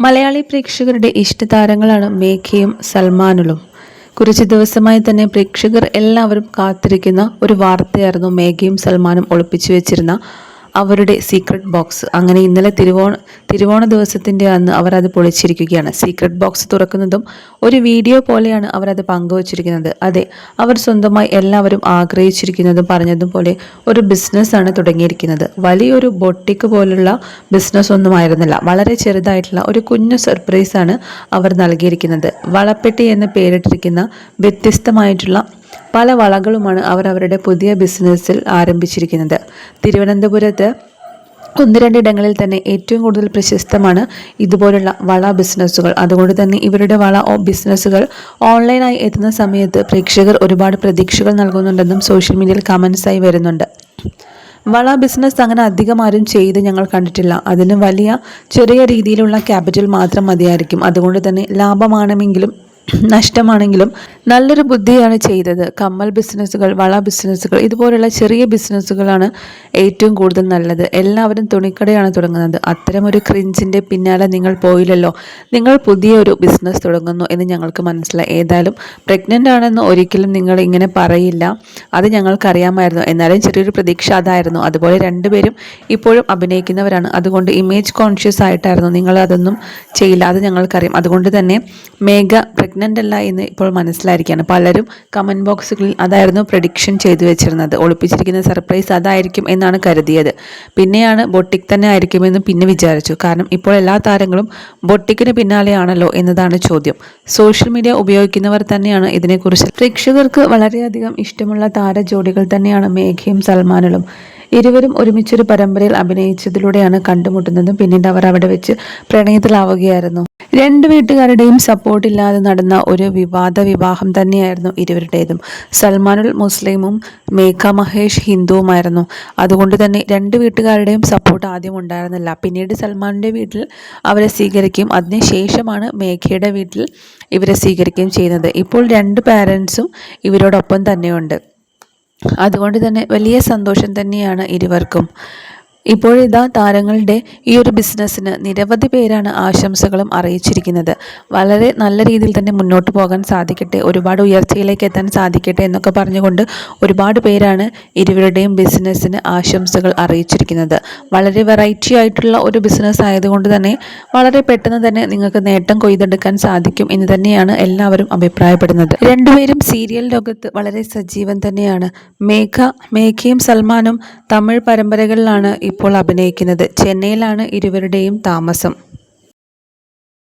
മലയാളി പ്രേക്ഷകരുടെ ഇഷ്ടതാരങ്ങളാണ് മേഘയും സൽമാനുലും. കുറച്ച് ദിവസമായി തന്നെ പ്രേക്ഷകർ എല്ലാവരും കാത്തിരിക്കുന്ന ഒരു വാർത്തയായിരുന്നു മേഘയും സൽമാനും ഒളിപ്പിച്ചു വെച്ചിരുന്ന അവരുടെ സീക്രട്ട് ബോക്സ്. അങ്ങനെ ഇന്നലെ തിരുവോണ ദിവസത്തിൻ്റെ അന്ന് അവർ അത് പൊളിച്ചിരിക്കുകയാണ്. സീക്രട്ട് ബോക്സ് തുറക്കുന്നതും ഒരു വീഡിയോ പോലെയാണ് അവരത് പങ്കുവച്ചിരിക്കുന്നത്. അതെ, അവർ സ്വന്തമായി എല്ലാവരും ആഗ്രഹിച്ചിരിക്കുന്നതും പറഞ്ഞതും പോലെ ഒരു ബിസിനസ്സാണ് തുടങ്ങിയിരിക്കുന്നത്. വലിയൊരു ബൊട്ടിക്ക് പോലുള്ള ബിസിനസ് ഒന്നും ആയിരുന്നില്ല, വളരെ ചെറുതായിട്ടുള്ള ഒരു കുഞ്ഞു സർപ്രൈസാണ് അവർ നൽകിയിരിക്കുന്നത്. വളപ്പെട്ടി എന്ന് പേരിട്ടിരിക്കുന്ന വ്യത്യസ്തമായിട്ടുള്ള പല വളകളുമാണ് അവർ അവരുടെ പുതിയ ബിസിനസ്സിൽ ആരംഭിച്ചിരിക്കുന്നത്. തിരുവനന്തപുരത്ത് ഒന്ന് രണ്ടിടങ്ങളിൽ തന്നെ ഏറ്റവും കൂടുതൽ പ്രശസ്തമാണ് ഇതുപോലുള്ള വള ബിസിനസ്സുകൾ. അതുകൊണ്ട് തന്നെ ഇവരുടെ വള ബിസിനസ്സുകൾ ഓൺലൈനായി എത്തുന്ന സമയത്ത് പ്രേക്ഷകർ ഒരുപാട് പ്രതീക്ഷകൾ നൽകുന്നുണ്ടെന്നും സോഷ്യൽ മീഡിയയിൽ കമൻസായി വരുന്നുണ്ട്. വള ബിസിനസ് അങ്ങനെ അധികം ആരും ചെയ്ത് ഞങ്ങൾ കണ്ടിട്ടില്ല. അതിന് വലിയ ചെറിയ രീതിയിലുള്ള ക്യാപിറ്റൽ മാത്രം മതിയായിരിക്കും. അതുകൊണ്ട് തന്നെ ലാഭമാണെങ്കിലും നഷ്ടമാണെങ്കിലും നല്ലൊരു ബുദ്ധിയാണ് ചെയ്തത്. കമ്മൽ ബിസിനസ്സുകൾ, വള ബിസിനസ്സുകൾ, ഇതുപോലുള്ള ചെറിയ ബിസിനസ്സുകളാണ് ഏറ്റവും കൂടുതൽ നല്ലത്. എല്ലാവരും തുണിക്കടയാണ് തുടങ്ങുന്നത്. അത്തരമൊരു ക്രിഞ്ചിൻ്റെ പിന്നാലെ നിങ്ങൾ പോയില്ലല്ലോ. നിങ്ങൾ പുതിയൊരു ബിസിനസ് തുടങ്ങുന്നു എന്ന് ഞങ്ങൾക്ക് മനസ്സിലായി. ഏതായാലും പ്രഗ്നൻ്റ് ആണെന്ന് ഒരിക്കലും നിങ്ങൾ ഇങ്ങനെ പറയില്ല, അത് ഞങ്ങൾക്കറിയാമായിരുന്നു. എന്നാലും ചെറിയൊരു പ്രതീക്ഷ അതായിരുന്നു. അതുപോലെ രണ്ടുപേരും ഇപ്പോഴും അഭിനയിക്കുന്നവരാണ്. അതുകൊണ്ട് ഇമേജ് കോൺഷ്യസ് ആയിട്ടായിരുന്നു നിങ്ങൾ അതൊന്നും ചെയ്യില്ല, അത് ഞങ്ങൾക്കറിയാം. അതുകൊണ്ട് തന്നെ മേഘ പ്രഗ്നൻ്റ് അല്ല എന്ന് ഇപ്പോൾ മനസ്സിലായിരിക്കുകയാണ്. പലരും കമൻറ്റ് ബോക്സുകളിൽ അതായിരുന്നു പ്രഡിക്ഷൻ ചെയ്തു വെച്ചിരുന്നത്. ഒളിപ്പിച്ചിരിക്കുന്ന സർപ്രൈസ് അതായിരിക്കും എന്നാണ് കരുതിയത്. പിന്നെയാണ് ബൊട്ടിക് തന്നെ ആയിരിക്കുമെന്ന് പിന്നെ വിചാരിച്ചു. കാരണം ഇപ്പോൾ എല്ലാ താരങ്ങളും ബൊട്ടിക്കിന് പിന്നാലെയാണല്ലോ എന്നതാണ് ചോദ്യം. സോഷ്യൽ മീഡിയ ഉപയോഗിക്കുന്നവർ തന്നെയാണ് ഇതിനെക്കുറിച്ച്. പ്രേക്ഷകർക്ക് വളരെയധികം ഇഷ്ടമുള്ള താരജോഡികൾ തന്നെയാണ് മേഘയും സൽമാനുകളും. ഇരുവരും ഒരുമിച്ചൊരു പരമ്പരയിൽ അഭിനയിച്ചതിലൂടെയാണ് കണ്ടുമുട്ടുന്നതും പിന്നീട് അവർ അവിടെ വെച്ച് പ്രണയത്തിലാവുകയായിരുന്നു. രണ്ട് വീട്ടുകാരുടെയും സപ്പോർട്ടില്ലാതെ നടന്ന ഒരു വിവാദ വിവാഹം തന്നെയായിരുന്നു ഇരുവരുടേതും. സൽമാനുൽ മുസ്ലിമും മേഘ മഹേഷ് ഹിന്ദുവുമായിരുന്നു. അതുകൊണ്ട് തന്നെ രണ്ട് വീട്ടുകാരുടെയും സപ്പോർട്ട് ആദ്യം ഉണ്ടായിരുന്നില്ല. പിന്നീട് സൽമാനിൻ്റെ വീട്ടിൽ അവരെ സ്വീകരിക്കുകയും അതിനുശേഷമാണ് മേഘയുടെ വീട്ടിൽ ഇവരെ സ്വീകരിക്കുകയും ചെയ്യുന്നത്. ഇപ്പോൾ രണ്ട് പാരൻസും ഇവരോടൊപ്പം തന്നെയുണ്ട്. അതുകൊണ്ട് തന്നെ വലിയ സന്തോഷം തന്നെയാണ് ഇരുവർക്കും. ഇപ്പോഴിതാ താരങ്ങളുടെ ഈ ഒരു ബിസിനസ്സിന് നിരവധി പേരാണ് ആശംസകളും അറിയിച്ചിരിക്കുന്നത്. വളരെ നല്ല രീതിയിൽ തന്നെ മുന്നോട്ട് പോകാൻ സാധിക്കട്ടെ, ഒരുപാട് ഉയർച്ചയിലേക്ക് എത്താൻ സാധിക്കട്ടെ എന്നൊക്കെ പറഞ്ഞുകൊണ്ട് ഒരുപാട് പേരാണ് ഇരുവരുടെയും ബിസിനസ്സിന് ആശംസകൾ അറിയിച്ചിരിക്കുന്നത്. വളരെ വെറൈറ്റി ആയിട്ടുള്ള ഒരു ബിസിനസ് ആയതുകൊണ്ട് തന്നെ വളരെ പെട്ടെന്ന് തന്നെ നിങ്ങൾക്ക് നേട്ടം കൊയ്തെടുക്കാൻ സാധിക്കും എന്ന് തന്നെയാണ് എല്ലാവരും അഭിപ്രായപ്പെടുന്നത്. രണ്ടുപേരും സീരിയൽ ലോകത്ത് വളരെ സജീവൻ തന്നെയാണ്. മേഘയും സൽമാനും തമിഴ് പരമ്പരകളിലാണ് ഇപ്പോൾ അഭിനയിക്കുന്നത്. ചെന്നൈയിലാണ് ഇരുവരുടെയും താമസം.